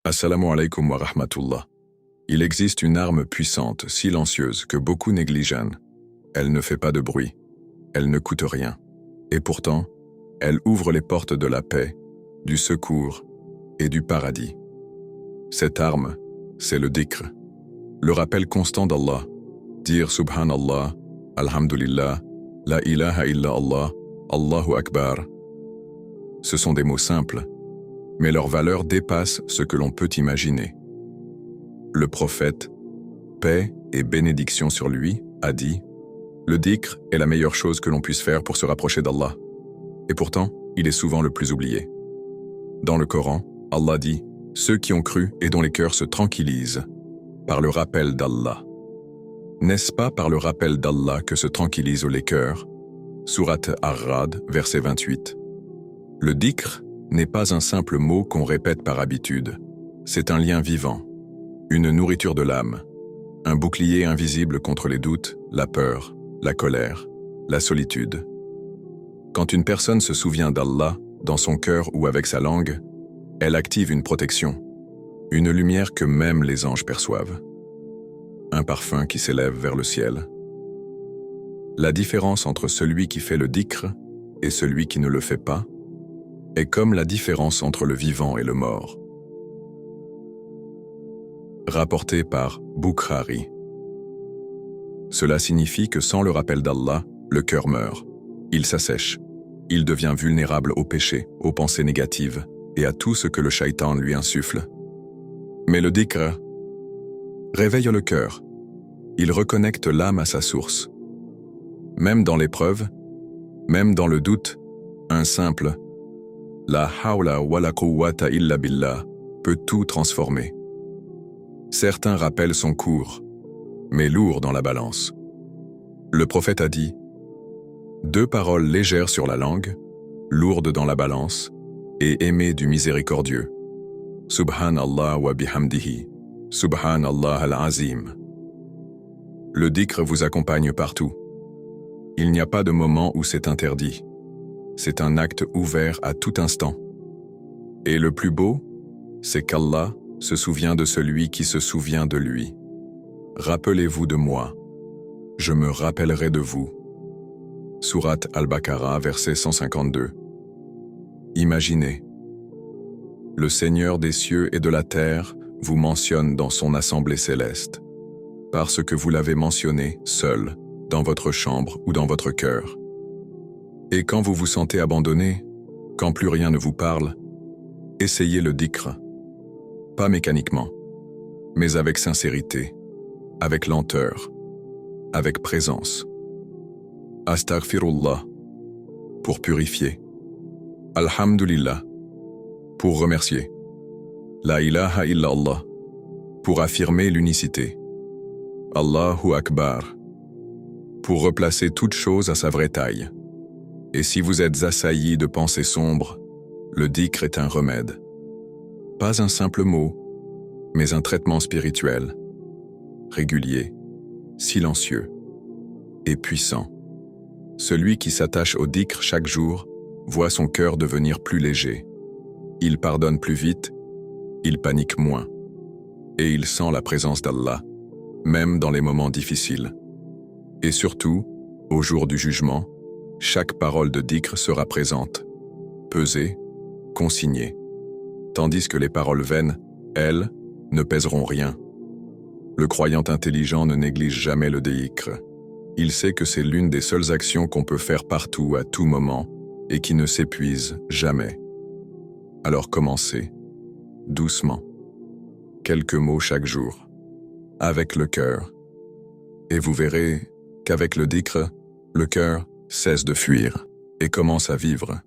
Assalamu alaikum wa rahmatullah. Il existe une arme puissante, silencieuse, que beaucoup négligent. Elle ne fait pas de bruit. Elle ne coûte rien. Et pourtant, elle ouvre les portes de la paix, du secours et du paradis. Cette arme, c'est le dhikr. Le rappel constant d'Allah. Dire Subhanallah, Alhamdulillah, La ilaha illa Allah, Allahu Akbar. Ce sont des mots simples, mais leur valeur dépasse ce que l'on peut imaginer. Le prophète, paix et bénédiction sur lui, a dit « Le dhikr est la meilleure chose que l'on puisse faire pour se rapprocher d'Allah. » Et pourtant, il est souvent le plus oublié. Dans le Coran, Allah dit « Ceux qui ont cru et dont les cœurs se tranquillisent par le rappel d'Allah. » N'est-ce pas par le rappel d'Allah que se tranquillisent les cœurs? Sourate Ar-Ra'd, verset 28. Le dhikr n'est pas un simple mot qu'on répète par habitude. C'est un lien vivant, une nourriture de l'âme, un bouclier invisible contre les doutes, la peur, la colère, la solitude. Quand une personne se souvient d'Allah, dans son cœur ou avec sa langue, elle active une protection, une lumière que même les anges perçoivent. Un parfum qui s'élève vers le ciel. La différence entre celui qui fait le dhikr et celui qui ne le fait pas est comme la différence entre le vivant et le mort. Rapporté par Bukhari. Cela signifie que sans le rappel d'Allah, le cœur meurt. Il s'assèche. Il devient vulnérable au péché, aux pensées négatives et à tout ce que le shaitan lui insuffle. Mais le dhikr réveille le cœur. Il reconnecte l'âme à sa source. Même dans l'épreuve, même dans le doute, un simple « La hawla wa la quwwata illa billah » peut tout transformer. Certains rappels sont courts, mais lourds dans la balance. Le prophète a dit « Deux paroles légères sur la langue, lourdes dans la balance, et aimées du miséricordieux. Subhanallah wa bihamdihi. Subhanallah al-Azim. » Le dhikr vous accompagne partout. Il n'y a pas de moment où c'est interdit. C'est un acte ouvert à tout instant. Et le plus beau, c'est qu'Allah se souvient de celui qui se souvient de lui. Rappelez-vous de moi, je me rappellerai de vous. Sourate Al-Baqarah, verset 152. Imaginez. Le Seigneur des cieux et de la terre vous mentionne dans son assemblée céleste, parce que vous l'avez mentionné seul, dans votre chambre ou dans votre cœur. Et quand vous vous sentez abandonné, quand plus rien ne vous parle, essayez le dhikr. Pas mécaniquement, mais avec sincérité, avec lenteur, avec présence. Astaghfirullah, pour purifier. Alhamdulillah, pour remercier. La ilaha illa Allah, pour affirmer l'unicité. Allahu Akbar, pour replacer toute chose à sa vraie taille. Et si vous êtes assailli de pensées sombres, le dhikr est un remède. Pas un simple mot, mais un traitement spirituel, régulier, silencieux et puissant. Celui qui s'attache au dhikr chaque jour voit son cœur devenir plus léger. Il pardonne plus vite, il panique moins, et il sent la présence d'Allah, même dans les moments difficiles. Et surtout, au jour du jugement, chaque parole de dhikr sera présente, pesée, consignée, tandis que les paroles vaines, elles, ne pèseront rien. Le croyant intelligent ne néglige jamais le dhikr. Il sait que c'est l'une des seules actions qu'on peut faire partout, à tout moment, et qui ne s'épuise jamais. Alors commencez, doucement, quelques mots chaque jour, avec le cœur, et vous verrez qu'avec le dhikr, le cœur cesse de fuir et commence à vivre.